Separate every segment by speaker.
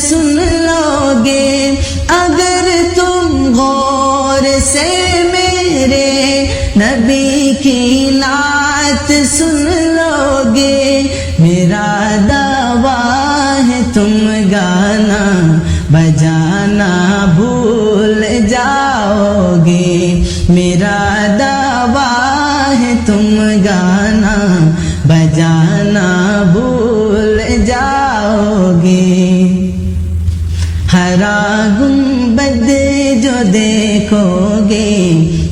Speaker 1: سن لو گے، اگر تم غور سے میرے نبی کی نعت سن لو گے، میرا دعویٰ ہے تم گانا بجانا بھول جاؤ گے، میرا دعویٰ ہے تم گانا بجانا بھول جاؤ گے۔ ہرا گنبد جو دیکھو گے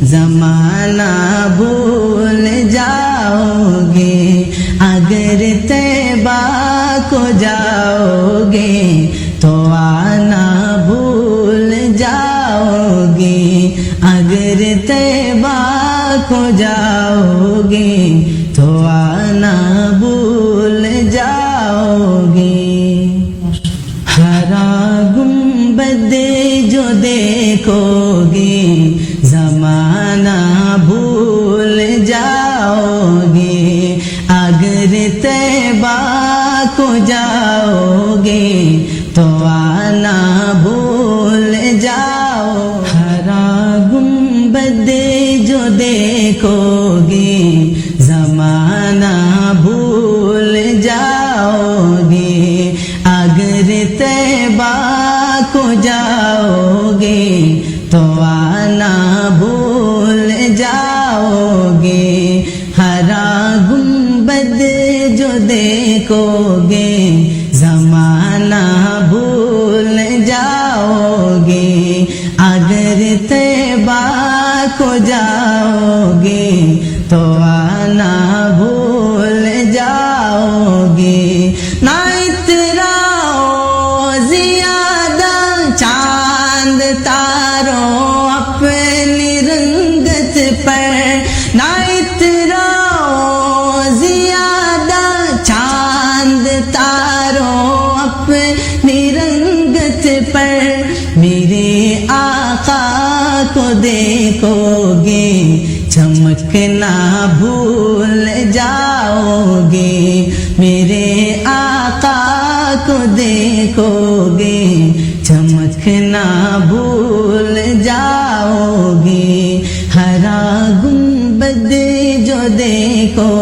Speaker 1: زمانہ بھول جاؤ گے، اگر طیبہ کو جاؤ گے تو آنا بھول جاؤ گے، اگر طیبہ کو جاؤ گے تو آنا بھول جاؤ گے۔ ہرا گنبد جو دیکھو گے زمانہ بھول جاؤ گے، اگر طیبہ کو جاؤ گے تو آنا بھول جاؤ۔ ہرا گنبد جو دیکھو گے زمانہ بھول جاؤ گے، اگر طیبہ کو جاؤ گے تو آنا بھول جاؤ گے۔ ہرا گنبد جو دیکھو گے زمانہ بھول جاؤ گے، اگر طیبہ کو جاؤ گے تو آنا بھول جاؤ گے۔ نہ اتراؤ زیادہ چاند تاروں اپنی رنگت پر، نہ اتراؤ زیادہ چاند تاروں اپنی رنگت پر، میرے آقا کو دیکھو گے چمکنا بھول جاؤ گے، میرے آقا کو دیکھو گے چمکنا بھول جاؤ گے۔ ہرا گنبد جو دیکھو